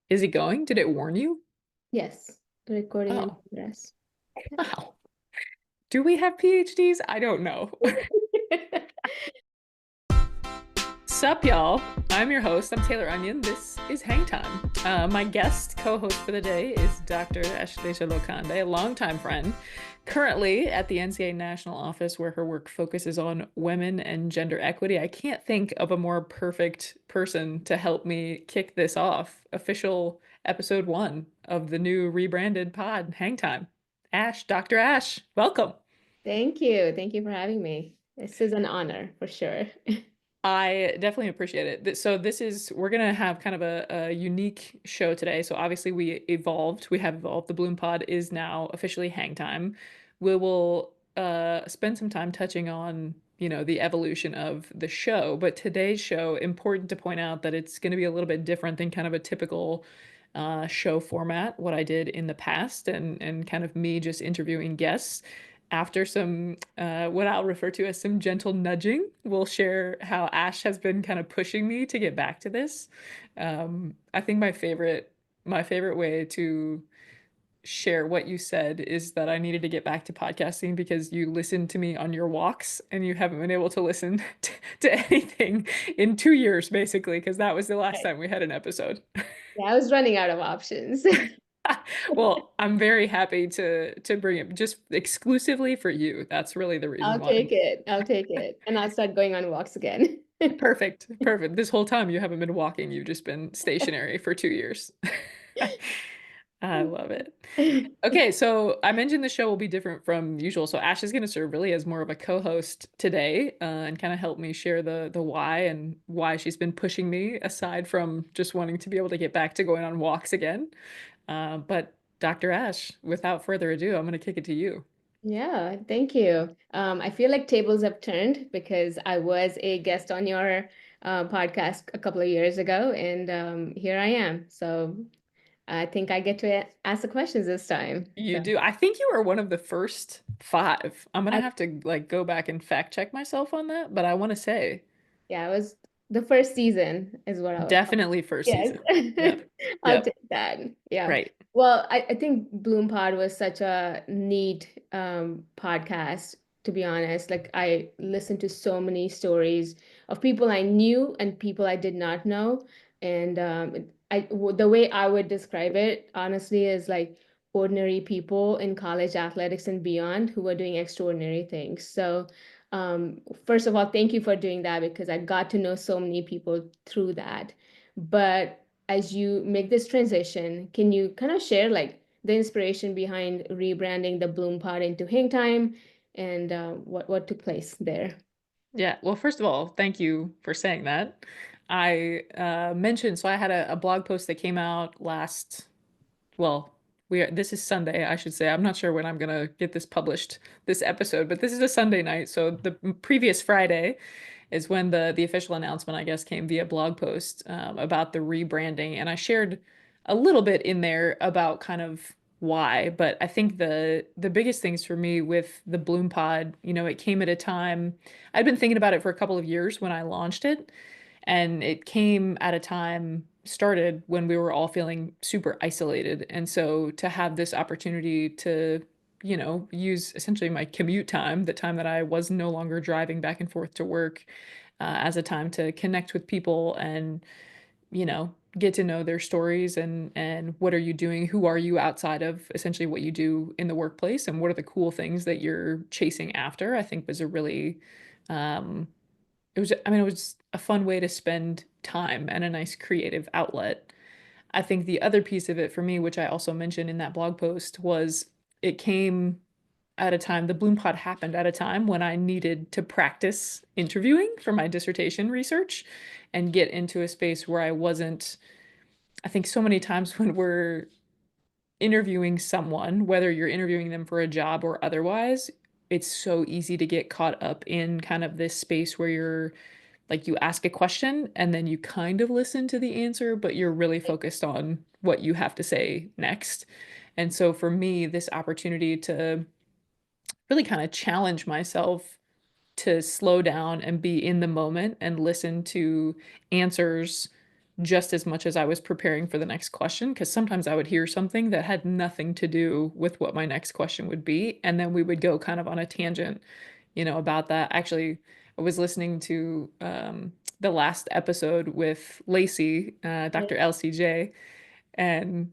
Is it going? Did it warn you? Yes, recording in Oh, progress. wow. Do we have PhDs? I don't know. Sup, y'all? I'm your host. I'm Taylor Onion. This is Hang Time. My guest co-host for the day is Dr. Ashlesha Lokhande, a longtime friend, currently at the NCA National Office where her work focuses on women and gender equity. I can't think of a more perfect person to help me kick this off. Official episode 1 of the new rebranded pod, Hang Time. Ash, Dr. Ash, welcome. Thank you. Thank you for having me. This is an honor for sure. I definitely appreciate it. So we're gonna have kind of a unique show today. So obviously we have evolved. The Bloom Pod is now officially Hang Time. We will spend some time touching on, the evolution of the show. But today's show, important to point out that it's gonna be a little bit different than kind of a typical show format, what I did in the past, and kind of me just interviewing guests. After some, what I'll refer to as some gentle nudging, we'll share how Ash has been kind of pushing me to get back to this. I think my favorite way to share what you said is that I needed to get back to podcasting because you listened to me on your walks and you haven't been able to listen to anything in 2 years, basically, because that was the last Right. time we had an episode. Yeah, I was running out of options. Well, I'm very happy to bring it just exclusively for you. That's really the reason I'll why. take it. I'll take it. And I'll start going on walks again. Perfect. Perfect. This whole time you haven't been walking, you've just been stationary for 2 years. I love it. Okay, so I mentioned the show will be different from usual. So Ash is going to serve really as more of a co-host today, and kind of help me share the why and why she's been pushing me aside from just wanting to be able to get back to going on walks again. But Dr. Ash, without further ado, I'm going to kick it to you. Yeah, thank you. I feel like tables have turned because I was a guest on your podcast a couple of years ago, and here I am. So I think I get to ask the questions this time. You So do. I think you are one of the first five. I'm gonna I, have to like go back and fact check myself on that, but I want to say yeah, it was the first season is what I was. definitely first Yes, season. Yep. I'll Yep. take that. Yeah. Right. Well, I think Bloom Pod was such a neat podcast, to be honest. Like I listened to so many stories of people I knew and people I did not know. And the way I would describe it, honestly, is like ordinary people in college athletics and beyond who are doing extraordinary things. So first of all, thank you for doing that because I got to know so many people through that. But as you make this transition, can you kind of share like the inspiration behind rebranding the Bloom Pod into Hang Time and what took place there? Yeah. Well, first of all, thank you for saying that. I mentioned, so I had a blog post that came out last, well, this is Sunday, I should say. I'm not sure when I'm gonna get this published, this episode, but this is a Sunday night. So the previous Friday is when the official announcement, I guess, came via blog post, about the rebranding, and I shared a little bit in there about kind of why. But I think the biggest things for me with the Bloom Pod, it came at a time I'd been thinking about it for a couple of years when I launched it, and it came at a time started when we were all feeling super isolated. And so to have this opportunity to, use essentially my commute time, the time that I was no longer driving back and forth to work, as a time to connect with people and, get to know their stories and what are you doing? Who are you outside of essentially what you do in the workplace? And what are the cool things that you're chasing after? I think was a really, um, it was a fun way to spend time and a nice creative outlet. I think the other piece of it for me, which I also mentioned in that blog post, was it came at a time, the Bloom Pod happened at a time when I needed to practice interviewing for my dissertation research and get into a space where I wasn't, I think so many times when we're interviewing someone, whether you're interviewing them for a job or otherwise, it's so easy to get caught up in kind of this space where you're like you ask a question and then you kind of listen to the answer, but you're really focused on what you have to say next. And so for me, this opportunity to really kind of challenge myself to slow down and be in the moment and listen to answers just as much as I was preparing for the next question, because sometimes I would hear something that had nothing to do with what my next question would be, and then we would go kind of on a tangent, about that. Actually, I was listening to the last episode with Lacey, Dr. LCJ, and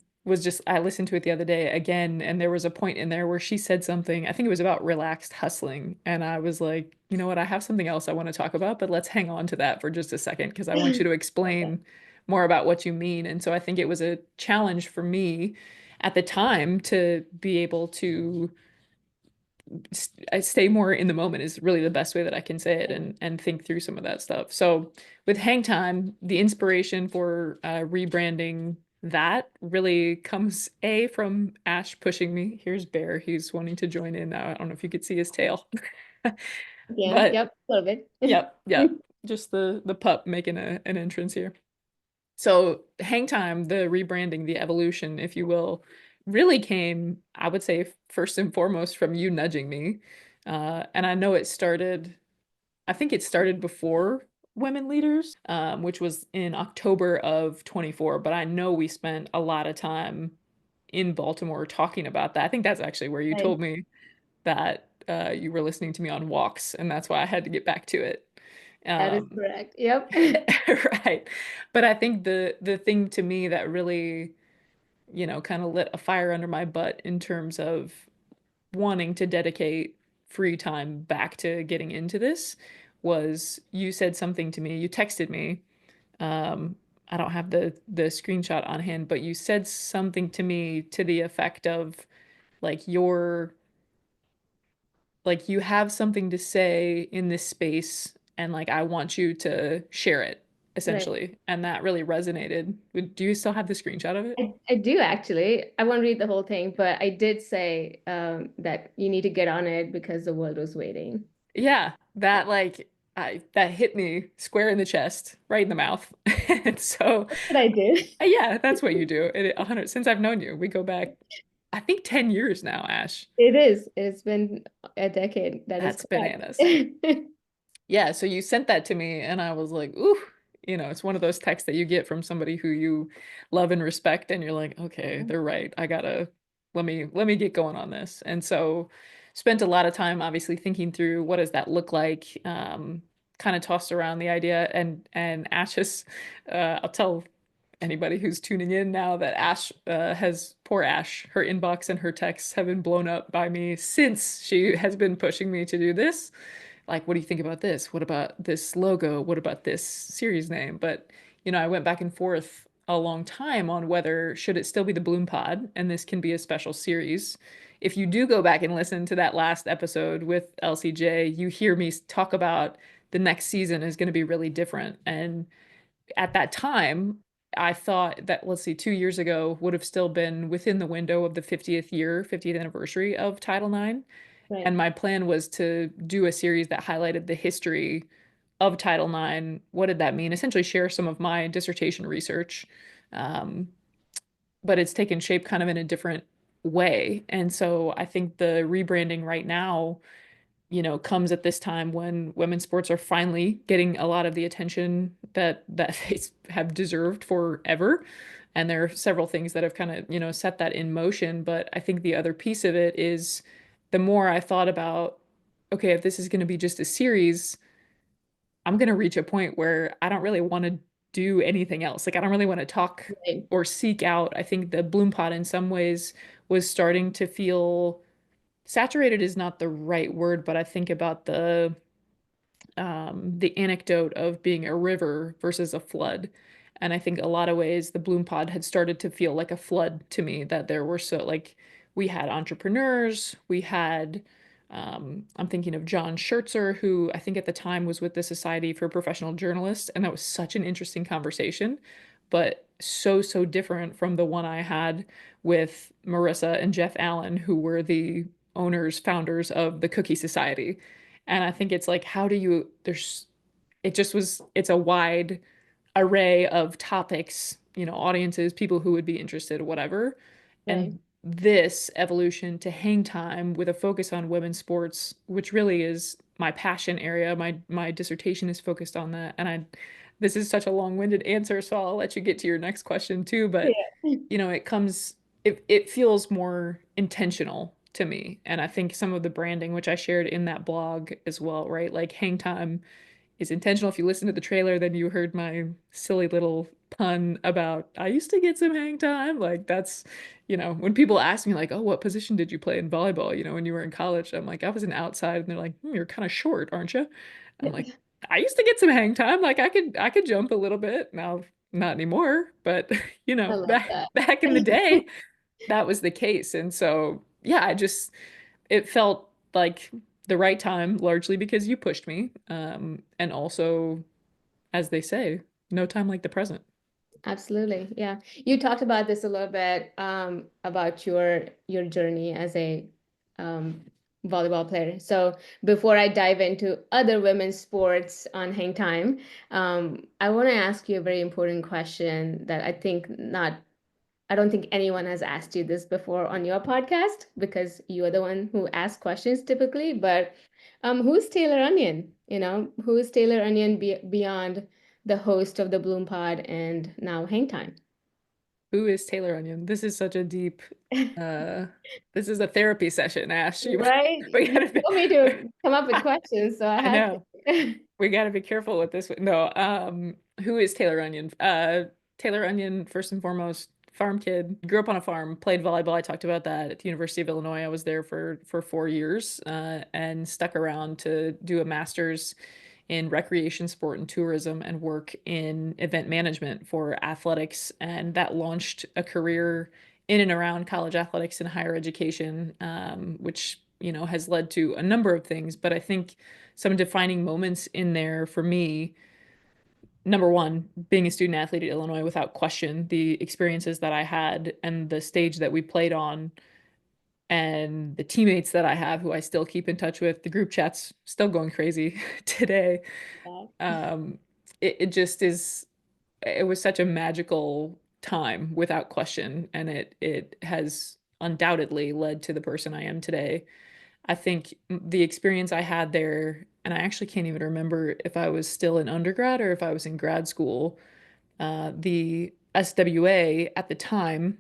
I listened to it the other day again, and there was a point in there where she said something, I think it was about relaxed hustling, and I was like, you know what, I have something else I want to talk about, but let's hang on to that for just a second because I want you to Love that. explain more about what you mean. And so I think it was a challenge for me at the time to be able to I stay more in the moment is really the best way that I can say it, and think through some of that stuff. So with Hang Time, the inspiration for rebranding that really comes from Ash pushing me. Here's Bear. He's wanting to join in now. I don't know if you could see his tail. Yeah, But yep, a little bit. yep, yep. Just the pup making an entrance here. So Hang Time, the rebranding, the evolution, if you will, really came, I would say, first and foremost from you nudging me. And I know I think it started before Women Leaders, which was in October of 24, but I know we spent a lot of time in Baltimore talking about that. I think that's actually where you Right. told me that you were listening to me on walks, and that's why I had to get back to it. That is Um, correct. Yep. right. But I think the thing to me that really, kind of lit a fire under my butt in terms of wanting to dedicate free time back to getting into this was you said something to me. You texted me. Um, I don't have the screenshot on hand, but you said something to me to the effect of like you have something to say in this space and like I want you to share it Right. essentially. And that really resonated. Do you still have the screenshot of it? I do actually. I won't read the whole thing, but I did say that you need to get on it because the world was waiting. Yeah, that hit me square in the chest, right in the mouth. And so That's what I did. yeah, that's what you do. 100 since I've known you. We go back I think 10 years now, Ash. It is. It's been a decade. That is That's bananas. correct. Yeah, so you sent that to me and I was like, ooh, it's one of those texts that you get from somebody who you love and respect and you're like, okay, they're right. I gotta let me get going on this. And so spent a lot of time obviously thinking through what does that look like. Kind of tossed around the idea and Ash's I'll tell anybody who's tuning in now that Ash poor Ash, her inbox and her texts have been blown up by me since she has been pushing me to do this. Like, what do you think about this? What about this logo? What about this series name? But, I went back and forth a long time on whether should it still be the Bloom Pod and this can be a special series. If you do go back and listen to that last episode with LCJ, you hear me talk about the next season is going to be really different. And at that time, I thought that, let's see, 2 years ago would have still been within the window of the 50th anniversary of Title IX. Right. And my plan was to do a series that highlighted the history of Title IX. What did that mean? Essentially, share some of my dissertation research. Um, but it's taken shape kind of in a different way. And so I think the rebranding right now comes at this time when women's sports are finally getting a lot of the attention that they have deserved forever. And there are several things that have kind of, set that in motion. But I think the other piece of it is the more I thought about, okay, if this is going to be just a series, I'm going to reach a point where I don't really want to do anything else. Like I don't really want to talk Right. or seek out. I think the Bloom Pod in some ways was starting to feel saturated is not the right word, but I think about the anecdote of being a river versus a flood. And I think a lot of ways the Bloom Pod had started to feel like a flood to me, that there were so like we had entrepreneurs, we had I'm thinking of John Schertzer, who I think at the time was with the Society for Professional Journalists, and that was such an interesting conversation, but so different from the one I had with Marissa and Jeff Allen, who were the owners, founders of the Cookie Society. And I think it's like, how do you, it's a wide array of topics, audiences, people who would be interested, whatever. Right. And this evolution to Hang Time with a focus on women's sports, which really is my passion area. My dissertation is focused on that. And this is such a long-winded answer, so I'll let you get to your next question too. But Yeah. it feels more intentional to me. And I think some of the branding, which I shared in that blog as well, right? Like hang time is intentional. If you listen to the trailer, then you heard my silly little pun about I used to get some hang time. Like that's, when people ask me like, "Oh, what position did you play in volleyball?" When you were in college, I'm like, "I was an outside." And they're like, "You're kind of short, aren't you?" I'm like, "I used to get some hang time. Like I could jump a little bit. Now, not anymore, but I love back that. back in the day, that was the case." And so, yeah, it felt like the right time, largely because you pushed me. And also, as they say, no time like the present. Absolutely. Yeah. You talked about this a little bit, about your journey as a um, volleyball player. So before I dive into other women's sports on Hang Time, I want to ask you a very important question that I don't think anyone has asked you this before on your podcast because you're the one who asks questions typically. But who's Taylor Onion? Who's Taylor Onion beyond the host of the Bloom Pod and now Hang Time? Who is Taylor Onion? This is such a deep, uh, this is a therapy session, Ash. Right? We You gotta be, told me to come up with questions, so I I had know. to. We got to be careful with this one. No, who is Taylor Onion? Taylor Onion, first and foremost, farm kid. Grew up on a farm, played volleyball. I talked about that at the University of Illinois. I was there for 4 years, and stuck around to do a master's in recreation, sport, and tourism, and work in event management for athletics. And that launched a career in and around college athletics and higher education, which has led to a number of things. But I think some defining moments in there for me, number one, being a student athlete at Illinois, without question, the experiences that I had and the stage that we played on, and the teammates that I have who I still keep in touch with, the group chats still going crazy today. Um, it just is, it was such a magical time without question, and it has undoubtedly led to the person I am today. I think the experience I had there, and I actually can't even remember if I was still in undergrad or if I was in grad school, the SWA at the time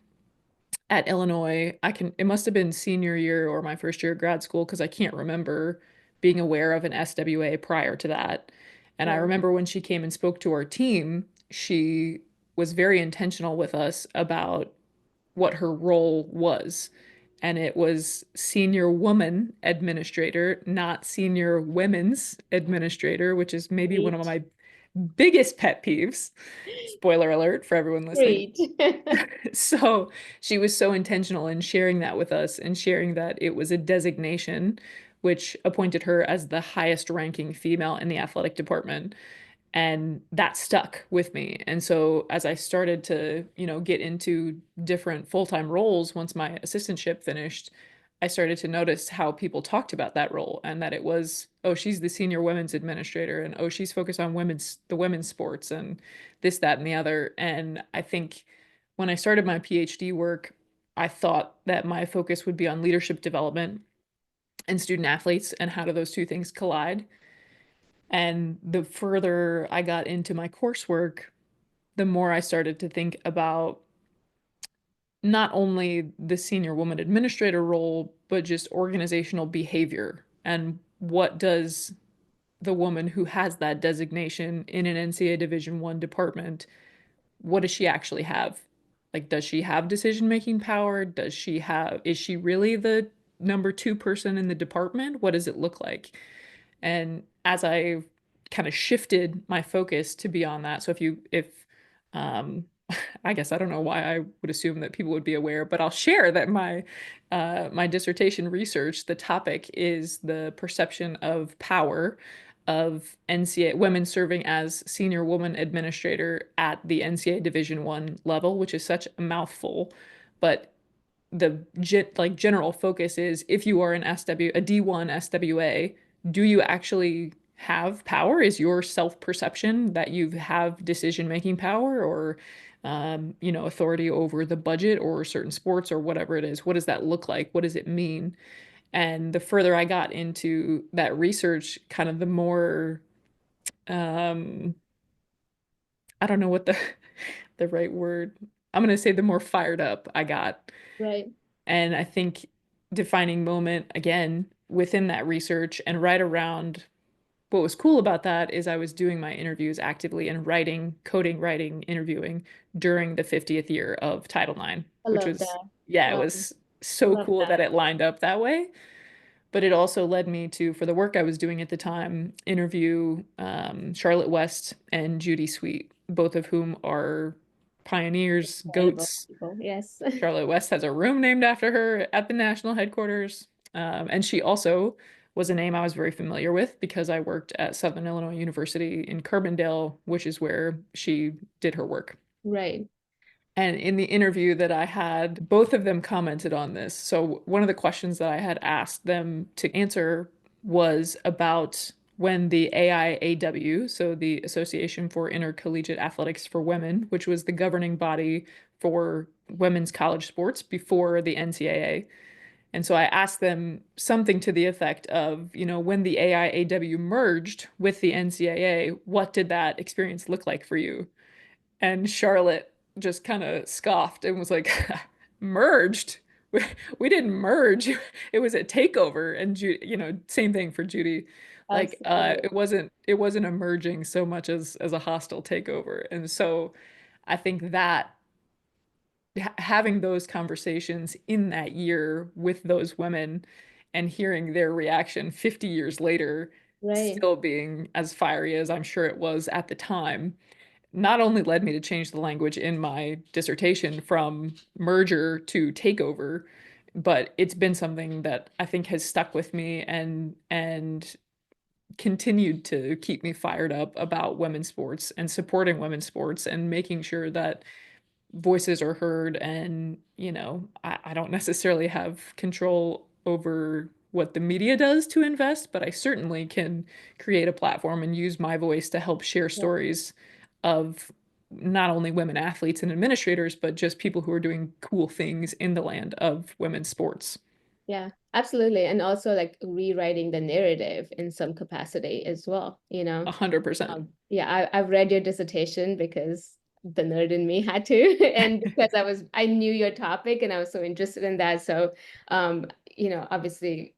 at Illinois, it must have been senior year or my first year of grad school because I can't remember being aware of an SWA prior to that. And I Sure. remember when she came and spoke to our team, she was very intentional with us about what her role was. And it was senior woman administrator, not senior women's administrator, which is maybe one of Preach. my biggest pet peeves. Spoiler alert for everyone listening. Preach. So she was so intentional in sharing that with us and sharing that it was a designation which appointed her as the highest ranking female in the athletic department. And that stuck with me. And so as I started to, get into different full-time roles once my assistantship finished, I started to notice how people talked about that role and that it was, oh, she's the senior women's administrator, and oh, she's focused on the women's sports and this, that, and the other. And I think when I started my PhD work, I thought that my focus would be on leadership development and student athletes and how do those two things collide. And the further I got into my coursework, the more I started to think about not only the senior woman administrator role, but just organizational behavior. And what does the woman who has that designation in an NCAA Division I department, what does she actually have? Like, does she have decision-making power? Is she really the number two person in the department? What does it look like? And as I kind of shifted my focus to be on that, so um, I guess I don't know why I would assume that people would be aware, but I'll share that my dissertation research, the topic is the perception of power of NCAA women serving as senior woman administrator at the NCAA Division I level, which is such a mouthful, but general focus is if you are a D1 SWA, do you actually have power? Is your self-perception that you have decision-making power or authority over the budget or certain sports or whatever it is? What does that look like? What does it mean? And the further I got into that research, kind of the more um, I don't know what the the right word. I'm gonna say the more fired up I got. Right. And I think defining moment again within that research and right around what was cool about that is I was doing my interviews actively and writing, coding, writing, interviewing during the 50th year of Title IX, I which love was, that. yeah, it Wow. was so Love cool that that. it lined up that way. But it also led me to, for the work I was doing at the time, interview Charlotte West and Judy Sweet, both of whom are pioneers, Incredible goats. people. Yes. Charlotte West has a room named after her at the national headquarters. And she also was a name I was very familiar with because I worked at Southern Illinois University in Carbondale, which is where she did her work. Right. And in the interview that I had, both of them commented on this. So, one of the questions that I had asked them to answer was about when the AIAW, so the Association for Intercollegiate Athletics for Women, which was the governing body for women's college sports before the NCAA. And so I asked them something to the effect of, when the AIAW merged with the NCAA, what did that experience look like for you? And Charlotte just kind of scoffed and was like, merged? We didn't merge. It was a takeover. And same thing for Judy. Like Absolutely. it wasn't a merging so much as a hostile takeover. And so I think that having those conversations in that year with those women and hearing their reaction 50 years later, Right. still being as fiery as I'm sure it was at the time, not only led me to change the language in my dissertation from merger to takeover, but it's been something that I think has stuck with me and continued to keep me fired up about women's sports and supporting women's sports and making sure that voices are heard. And I don't necessarily have control over what the media does to invest, but I certainly can create a platform and use my voice to help share Yeah. stories of not only women athletes and administrators, but just people who are doing cool things in the land of women's sports. Yeah, absolutely. And also like rewriting the narrative in some capacity as well, 100%. Yeah, I've read your dissertation because the nerd in me had to, and because I knew your topic and I was so interested in that. So, obviously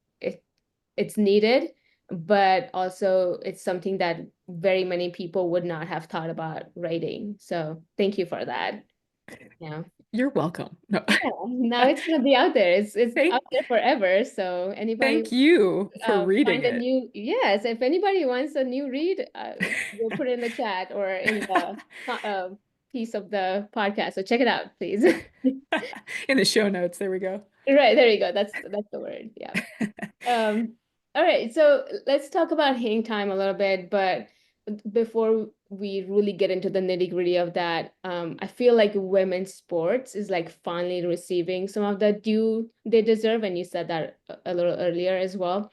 it's needed, but also it's something that very many people would not have thought about writing. So thank you for that. Yeah. You're welcome. No. Yeah, now it's gonna be out there. It's thank out there forever. So anybody thank you for reading find a it. new, yes, if anybody wants a new read, we'll put it in the chat or in the piece of the podcast. So check it out, please. In the show notes, there we go. Right, there you go. That's the word. Yeah. Um, all right, so let's talk about hang time a little bit, but before we really get into the nitty-gritty of that, I feel like women's sports is like finally receiving some of the due they deserve, and you said that a little earlier as well.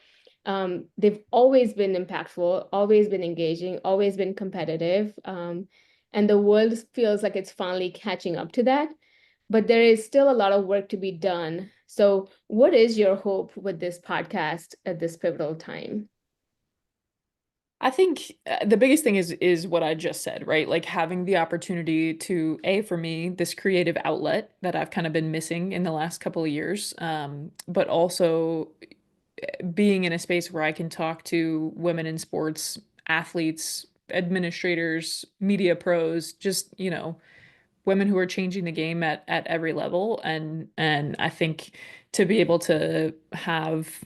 They've always been impactful, always been engaging, always been competitive, and the world feels like it's finally catching up to that, but there is still a lot of work to be done. So, what is your hope with this podcast at this pivotal time? I think the biggest thing is what I just said, right? Like having the opportunity to, for me, this creative outlet that I've kind of been missing in the last couple of years, but also being in a space where I can talk to women in sports, athletes, administrators, media pros, just, women who are changing the game at every level. And I think to be able to have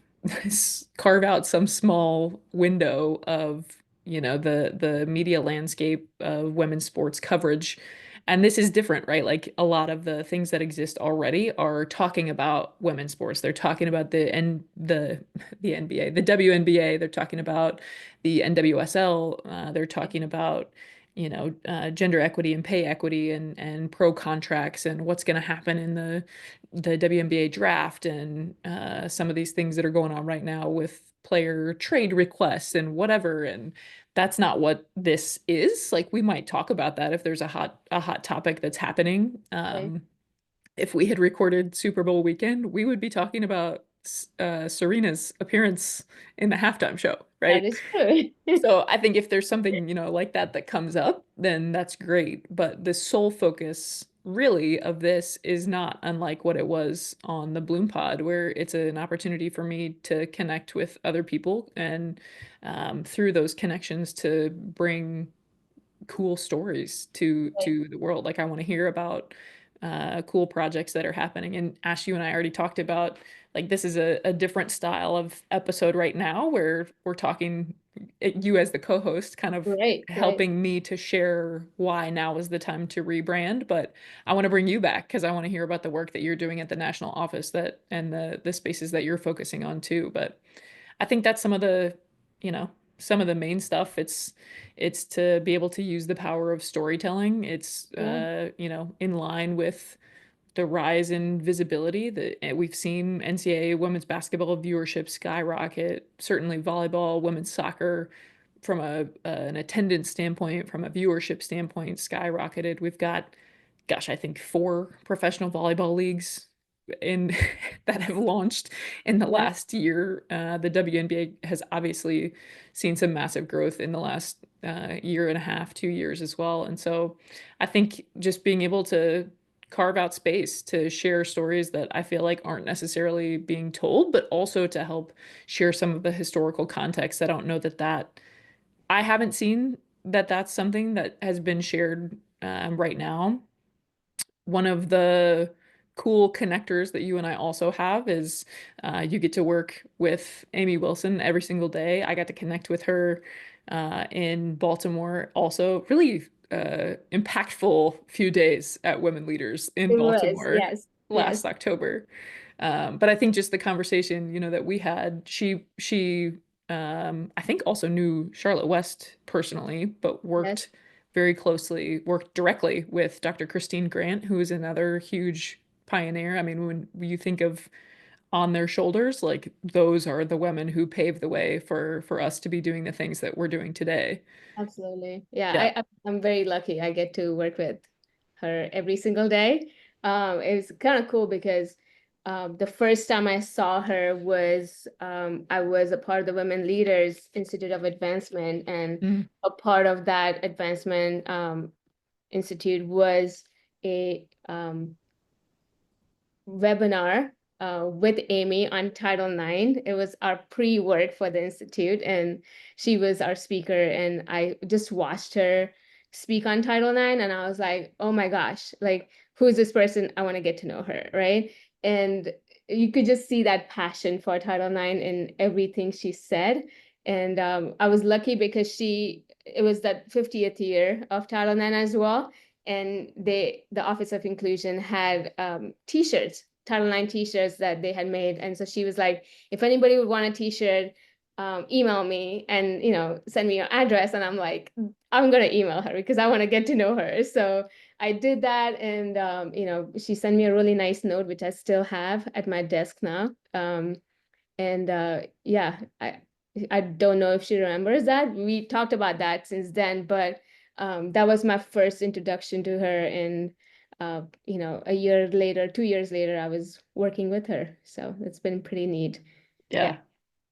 carve out some small window of the media landscape of women's sports coverage. And this is different, right? Like a lot of the things that exist already are talking about women's sports. They're talking about the NBA, the WNBA. They're talking about the NWSL. They're talking about gender equity and pay equity and pro contracts and what's going to happen in the WNBA draft and some of these things that are going on right now with player trade requests and whatever. And that's not what this is. Like we might talk about that if there's a hot topic that's happening. Okay. If we had recorded Super Bowl weekend, we would be talking about Serena's appearance in the halftime show, That right? is true. So I think if there's something, like that that comes up, then that's great. But the sole focus really of this is not unlike what it was on the Bloom Pod, where it's an opportunity for me to connect with other people and through those connections to bring cool stories Right. to the world. Like I want to hear about cool projects that are happening. And Ash, you and I already talked about like this is a different style of episode right now where we're talking you as the co-host kind of Right, right. helping me to share why now is the time to rebrand. But I want to bring you back because I want to hear about the work that you're doing at the national office that and the spaces that you're focusing on too. But I think that's some of the, some of the main stuff. It's to be able to use the power of storytelling. It's Yeah. in line with the rise in visibility that we've seen NCAA women's basketball viewership skyrocket, certainly volleyball, women's soccer from an attendance standpoint, from a viewership standpoint, skyrocketed. We've got, gosh, I think four professional volleyball leagues in that have launched in the Yeah. last year. The WNBA has obviously seen some massive growth in the last year and a half, 2 years as well. And so I think just being able to carve out space to share stories that I feel like aren't necessarily being told, but also to help share some of the historical context. I don't know that I haven't seen that that's something that has been shared right now. One of the cool connectors that you and I also have is you get to work with Amy Wilson every single day. I got to connect with her in Baltimore. Also, really impactful few days at Women Leaders in It was, Baltimore yes, yes, last October. But I think just the conversation, that we had, I think also knew Charlotte West personally, but yes, worked directly with Dr. Christine Grant, who is another huge pioneer. I mean, when you think of on their shoulders, like those are the women who paved the way for us to be doing the things that we're doing today. absolutely. Yeah, Yeah. I'm very lucky. I get to work with her every single day. It was kind of cool because the first time I saw her was I was a part of the Women Leaders Institute of Advancement, and Mm. a part of that advancement institute was a webinar with Amy on Title IX. It was our pre-work for the Institute, and she was our speaker. And I just watched her speak on Title IX, and I was like, oh my gosh, like, who's this person? I want to get to know her, right? And you could just see that passion for Title IX in everything she said. And I was lucky because it was that 50th year of Title IX as well, and the Office of Inclusion had t-shirts, Title IX t-shirts that they had made. And so she was like, if anybody would want a t-shirt, email me and send me your address. And I'm like, I'm gonna email her because I want to get to know her. So I did that, and she sent me a really nice note, which I still have at my desk now. And yeah, I don't know if she remembers that. We talked about that since then, but that was my first introduction to her. And a year later, 2 years later, I was working with her. So it's been pretty neat. Yeah, Yeah,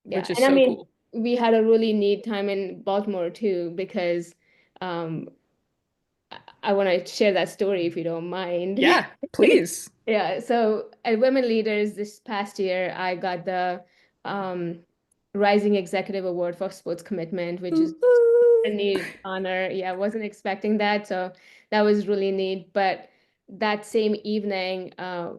yeah. which is And I so mean, cool. we had a really neat time in Baltimore too, because um, I want to share that story if you don't mind. Yeah, please. Yeah, so at Women Leaders this past year, I got the um, Rising Executive Award for Sports Commitment, which is Ooh, ooh. a neat honor. Yeah, I wasn't expecting that, so that was really neat. But that same evening,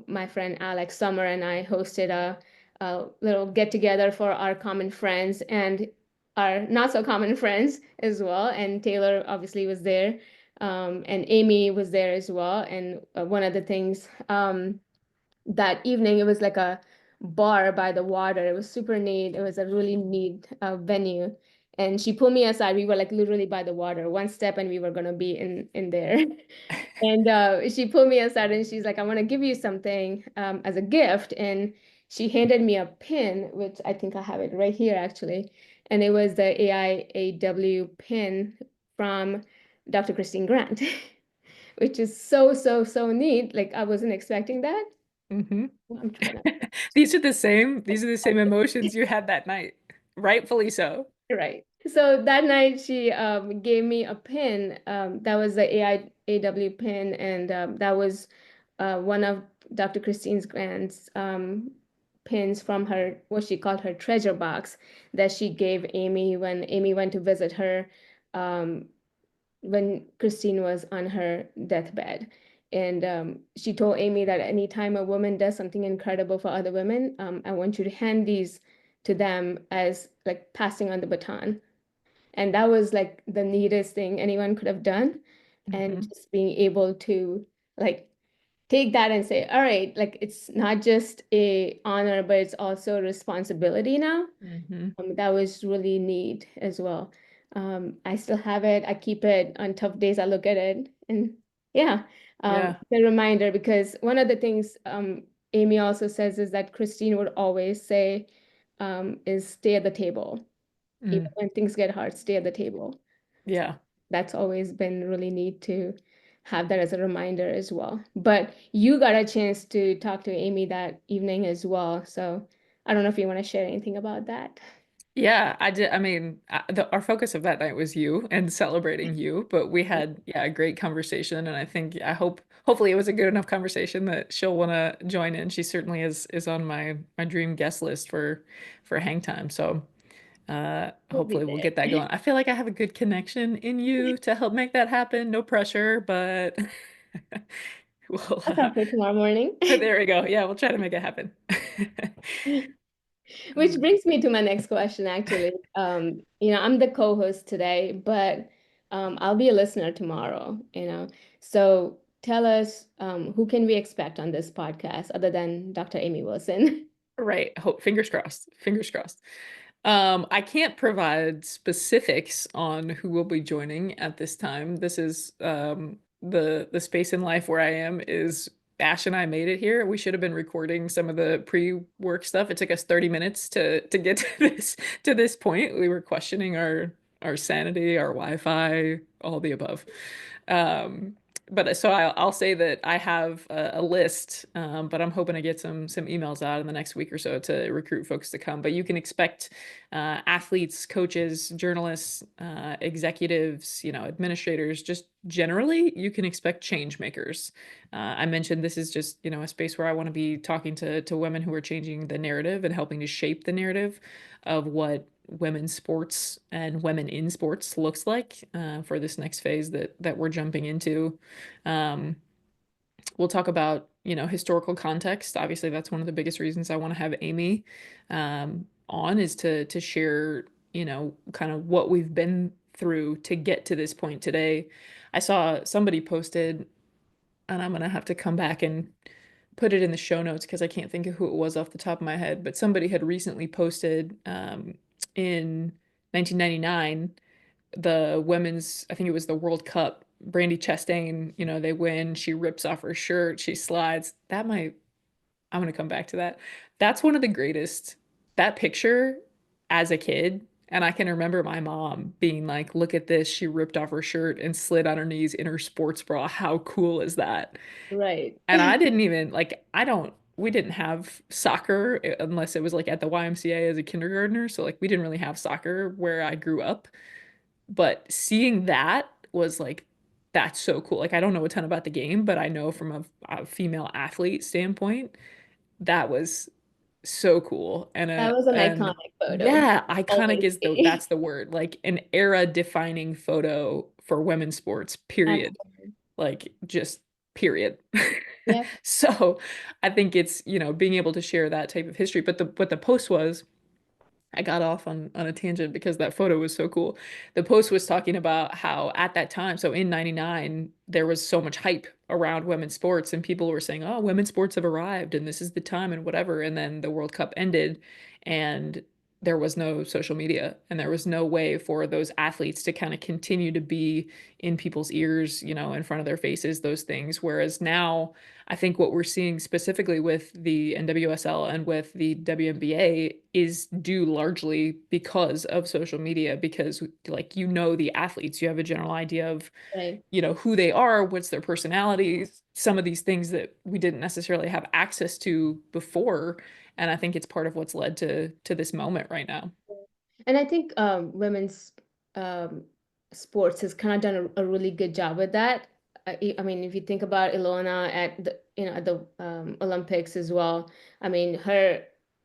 my friend Alex Summer and I hosted a little get together for our common friends and our not so common friends as well. And Taylor obviously was there, and Amy was there as well. And one of the things that evening, it was like a bar by the water. It was super neat. It was a really neat venue. And she pulled me aside. We were like literally by the water, one step, and we were gonna be in there. And she pulled me aside and she's like, I want to give you something as a gift. And she handed me a pin, which I think I have it right here actually. And it was the AIAW pin from Dr. Christine Grant, which is so, so, so neat. Like I wasn't expecting that. Hmm. I'm gonna These are the same emotions you had that night. Rightfully so. right. So that night she gave me a pin. That was the AW pin, and that was one of Dr. Christine's grants pins from her what she called her treasure box that she gave Amy when Amy went to visit her um, when Christine was on her deathbed. And she told Amy that anytime a woman does something incredible for other women, I want you to hand these to them as like passing on the baton. And that was like the neatest thing anyone could have done. And Hmm. just being able to like take that and say, all right, like it's not just a honor, but it's also a responsibility now. Hmm. That was really neat as well. I still have it. I keep it on tough days. I look at it and yeah, Yeah. it's a reminder because one of the things Amy also says is that Christine would always say is stay at the table. Even Mm. when things get hard, stay at the table. Yeah. That's always been really neat to have that as a reminder as well. But you got a chance to talk to Amy that evening as well. So I don't know if you want to share anything about that. Yeah, I did. I mean, our focus of that night was you and celebrating you, but we had, yeah, a great conversation, and hopefully, it was a good enough conversation that she'll want to join in. She certainly is on my dream guest list for hang time. So, We'll be hopefully, we'll get that there. going. I feel like I have a good connection in you to help make that happen. No pressure, but we'll. I'll talk to you tomorrow morning. There we go. Yeah, we'll try to make it happen. Which brings me to my next question, actually. I'm the co-host today, but I'll be a listener tomorrow. So tell us, who can we expect on this podcast other than Dr. Amy Wilson? Right. Hope, fingers crossed. Fingers crossed. I can't provide specifics on who will be joining at this time. This is the space in life where I am is Ash and I made it here. We should have been recording some of the pre-work stuff. It took us 30 minutes to get to this point. We were questioning our sanity, our Wi-Fi, all the above. Um, but so I'll say that I have a list, but I'm hoping to get some emails out in the next week or so to recruit folks to come. But you can expect athletes, coaches, journalists, executives, administrators, just generally, you can expect change makers. I mentioned this is just, a space where I want to be talking to women who are changing the narrative and helping to shape the narrative of what women's sports and women in sports looks like for this next phase that we're jumping into. Um, we'll talk about, historical context. Obviously, that's one of the biggest reasons I want to have Amy on is to share, kind of what we've been through to get to this point today. I saw somebody posted, and I'm gonna have to come back and put it in the show notes because I can't think of who it was off the top of my head, but somebody had recently posted in 1999 the women's, I think it was the World Cup. Brandy Chastain, they win. She rips off her shirt. She slides. I'm going to come back to that. That's one of the greatest. That picture as a kid. And I can remember my mom being like, look at this. She ripped off her shirt and slid on her knees in her sports bra. How cool is that? Right. And I didn't even like, we didn't have soccer unless it was like at the YMCA as a kindergartner. So like we didn't really have soccer where I grew up. But seeing that was like, that's so cool. Like I don't know a ton about the game, but I know from a female athlete standpoint, that was so cool. That was an And iconic photo. yeah, iconic Always is be. that's the word. Like an era defining photo for women's sports, period. Absolutely. Like just period. Yeah. So I think it's, being able to share that type of history. But the post was I got off on a tangent because that photo was so cool. The post was talking about how at that time, so in 99, there was so much hype around women's sports and people were saying, "Oh, women's sports have arrived and this is the time and whatever." And then the World Cup ended and there was no social media and there was no way for those athletes to kind of continue to be in people's ears, in front of their faces, those things. Whereas now, I think what we're seeing specifically with the NWSL and with the WNBA is due largely because of social media, because like the athletes, you have a general idea of, Right. who they are, what's their personalities, some of these things that we didn't necessarily have access to before. And I think it's part of what's led to this moment right now. And I think women's um, sports has kind of done a really good job with that. I mean, if you think about Ilona at the at the Olympics as well. I mean,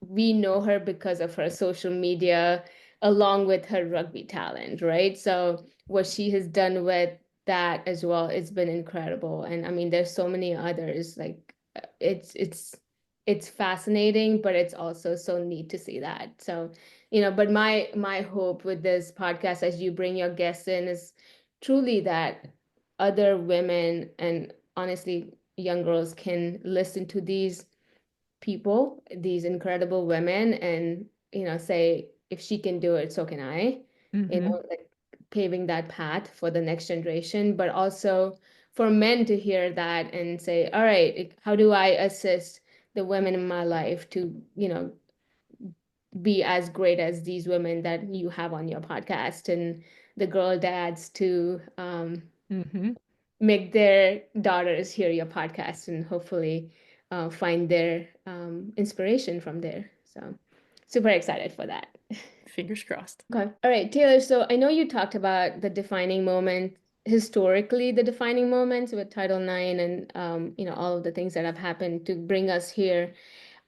we know her because of her social media, along with her rugby talent, right? So what she has done with that as well, it's been incredible. And I mean, there's so many others. Like it's fascinating, but it's also so neat to see that. So but my hope with this podcast as you bring your guests in is truly that other women and honestly young girls can listen to these people, these incredible women, and say if she can do it, so can I. Hmm. Like paving that path for the next generation, but also for men to hear that and say, all right, how do I assist the women in my life to be as great as these women that you have on your podcast, and the girl dads to Hmm. make their daughters hear your podcast and hopefully find their inspiration from there. So super excited for that. Fingers crossed. Okay. All right, Taylor. So I know you talked about the defining moment, historically, the defining moments with Title IX and all of the things that have happened to bring us here.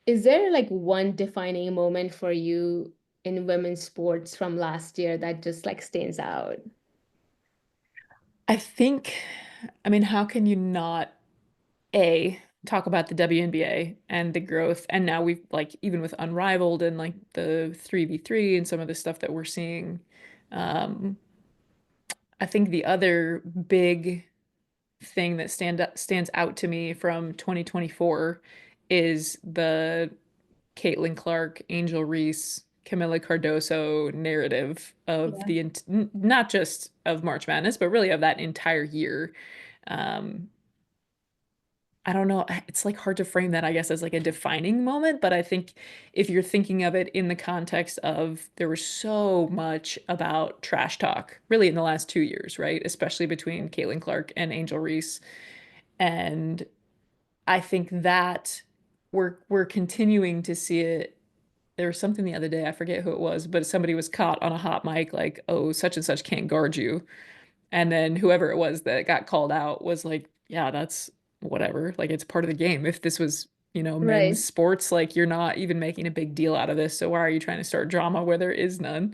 Is there like one defining moment for you in women's sports from last year that just like stands out? I think, I mean, how can you not talk about the WNBA and the growth? And now we've like even with Unrivaled and like the 3v3 and some of the stuff that we're seeing. Um, I think the other big thing that stands out to me from 2024 is the Caitlin Clark, Angel Reese, Camila Cardoso narrative of Yeah. not just of March Madness, but really of that entire year. Um, I don't know. It's like hard to frame that, I guess, as like a defining moment, but I think if you're thinking of it in the context of there was so much about trash talk really in the last 2 years, right? Especially between Caitlin Clark and Angel Reese. And I think that we're continuing to see it. There was something the other day, I forget who it was, but somebody was caught on a hot mic like, "Oh, such and such can't guard you." And then whoever it was that got called out was like, "Yeah, that's whatever. Like it's part of the game. If this was, men's Right. sports, like you're not even making a big deal out of this. So why are you trying to start drama where there is none?"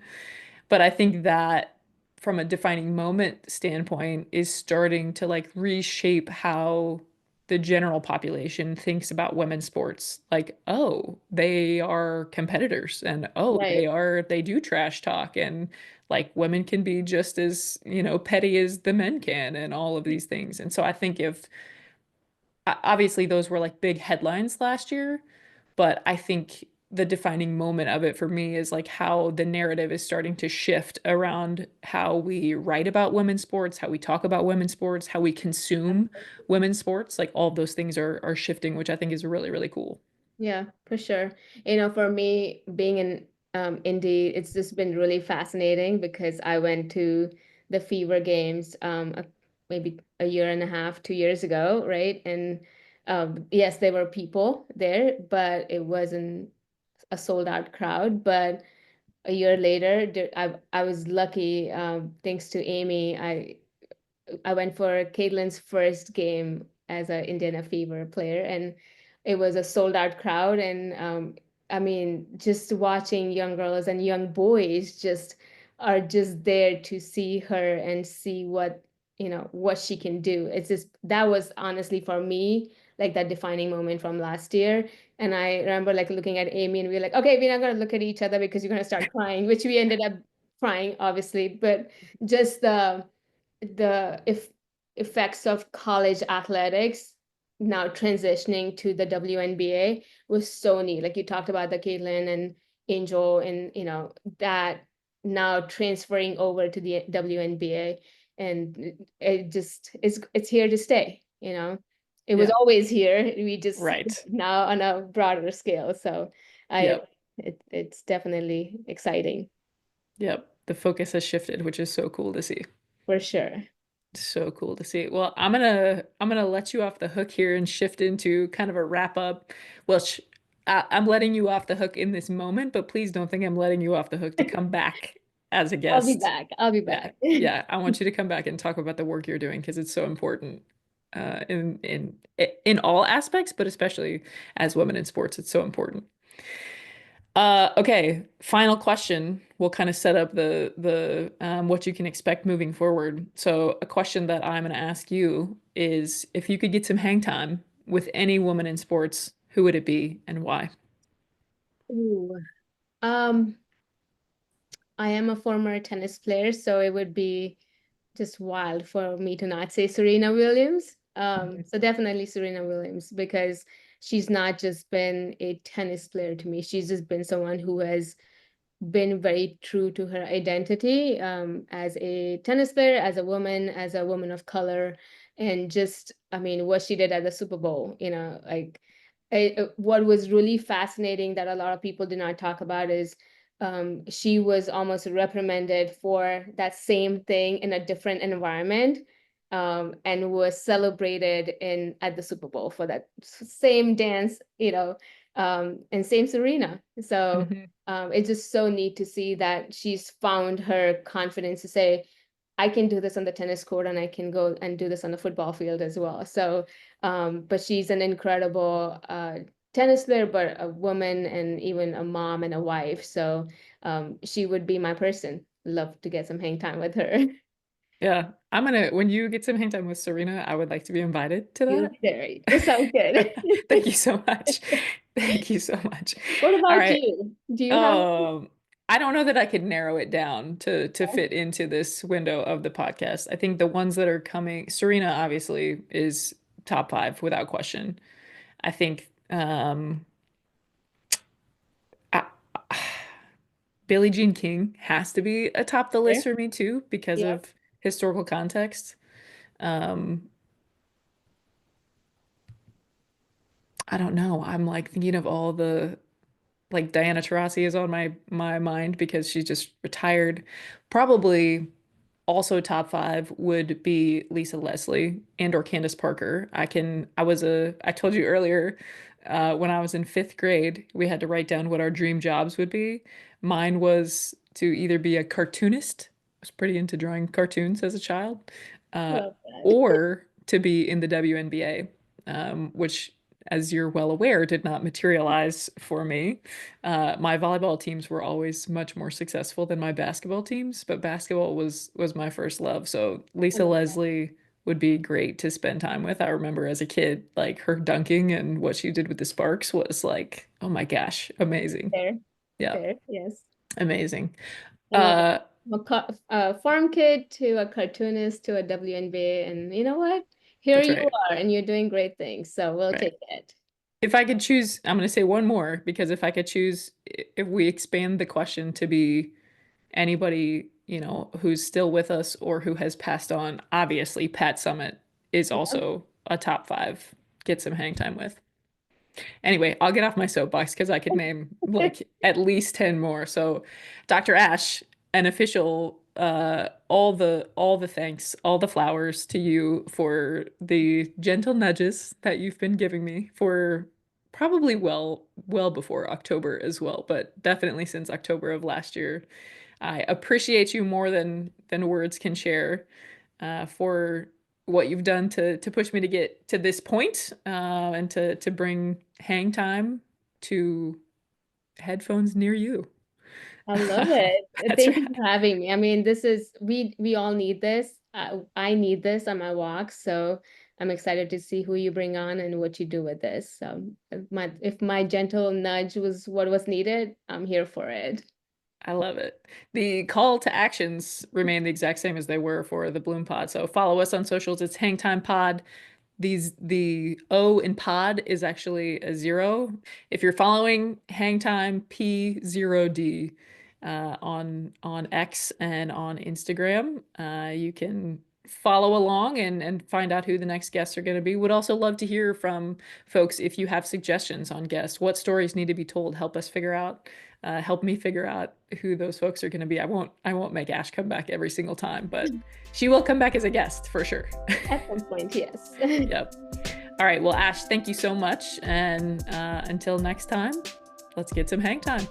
But I think that from a defining moment standpoint is starting to like reshape how the general population thinks about women's sports. Like, oh, they are competitors and oh, Right. they do trash talk and like women can be just as, petty as the men can and all of these things. And so I think if obviously those were like big headlines last year, but I think the defining moment of it for me is like how the narrative is starting to shift around how we write about women's sports, how we talk about women's sports, how we consume women's sports. Like all of those things are shifting, which I think is really, really cool. Yeah, for sure. For me, being in Indy, it's just been really fascinating because I went to the Fever Games maybe a year and a half, 2 years ago, right? And yes, there were people there, but it wasn't a sold out crowd. But a year later, I was lucky, thanks to Amy. I went for Caitlin's first game as an Indiana Fever player, and it was a sold out crowd. And I mean, just watching young girls and young boys just are just there to see her and see what she can do. It's just that was honestly for me like that defining moment from last year. And I remember like looking at Amy and we were like, okay, we're not gonna look at each other because you're gonna start crying, which we ended up crying, obviously, but just the effects of college athletics now transitioning to the WNBA was so neat. Like you talked about the Caitlin and Angel and that now transferring over to the WNBA, and it's here to stay. It was Yeah. always here. We just see it Right. now on a broader scale. So I Yep. it's definitely exciting Yep. The focus has shifted, which is so cool to see. for sure. So cool to see. Well, I'm gonna let you off the hook here and shift into kind of a wrap up. Well, I'm letting you off the hook in this moment, but please don't think I'm letting you off the hook to come back as a I'll be guest. back. I'll be Yeah, back. yeah. I want you to come back and talk about the work you're doing because it's so important in all aspects, but especially as women in sports, it's so important. Okay, final question. We'll kind of set up the what you can expect moving forward. So a question that I'm going to ask you is if you could get some hang time with any woman in sports, who would it be and why? Ooh. Um, I am a former tennis player, so it would be just wild for me to not say Serena Williams. Mhm. So definitely Serena Williams because she's not just been a tennis player to me. She's just been someone who has been very true to her identity as a tennis player, as a woman of color, and just, I mean, what she did at the Super Bowl, like what was really fascinating that a lot of people did not talk about is she was almost reprimanded for that same thing in a different environment. And was celebrated in at the Super Bowl for that same dance, and same Serena. So Mhm. it's just so neat to see that she's found her confidence to say, I can do this on the tennis court and I can go and do this on the football field as well. So, but she's an incredible tennis player, but a woman and even a mom and a wife. So she would be my person. Love to get some hang time with her. Yeah, when you get some hang time with Serena, I would like to be invited to You'll that. be there. That sounds good. Thank you so much. Thank you so much. What All about right. you? Do you have? Um, I don't know that I could narrow it down to fit into this window of the podcast. I think the ones that are coming, Serena obviously is top five without question. I think I, Billie Jean King has to be atop the list There? for me too because Yep. of historical context. Um, I don't know. I'm like thinking of all the like Diana Taurasi is on my mind because she's just retired. Probably also top five would be Lisa Leslie and or Candace Parker. I told you earlier, when I was in fifth grade, we had to write down what our dream jobs would be. Mine was to either be a cartoonist. I was pretty into drawing cartoons as a child, uh, Love that. or to be in the WNBA, which, as you're well aware, did not materialize for me. My volleyball teams were always much more successful than my basketball teams, but basketball was my first love. So I Lisa love that. Leslie would be great to spend time with. I remember as a kid, like her dunking and what she did with the sparks was like, oh my gosh, amazing. There. Yeah, There. Yes. amazing. I love it. Uh, From a farm kid to a cartoonist to a WNBA, and you know what? Here that's you right. are, and you're doing great things. So we'll Right. take it. If I could choose, I'm going to say one more because if I could choose, if we expand the question to be anybody, who's still with us or who has passed on, obviously Pat Summit is Yeah. also a top five. Get some hang time with. Anyway, I'll get off my soapbox because I could name like at least 10 more. So, Dr. Ash, an official, all the thanks, all the flowers to you for the gentle nudges that you've been giving me for probably well before October as well, but definitely since October of last year. I appreciate you more than words can share for what you've done to push me to get to this point, and to bring hang time to headphones near you. I love it. That's Thank you right. for having me. I mean, this is we all need this. I need this on my walk, so I'm excited to see who you bring on and what you do with this. If my gentle nudge was what was needed, I'm here for it. I love it. The call to actions remain the exact same as they were for the Bloom Pod. So follow us on socials. It's Hang Time Pod. The O in pod is actually a zero. If you're following Hang Time P0D on X and on Instagram, you can follow along and find out who the next guests are going to be. Would also love to hear from folks if you have suggestions on guests. What stories need to be told? Help us figure out help me figure out who those folks are going to be. I won't make Ash come back every single time, but she will come back as a guest for sure. At some point, yes. Yep. All right. Well, Ash, thank you so much. And until next time, let's get some hang time.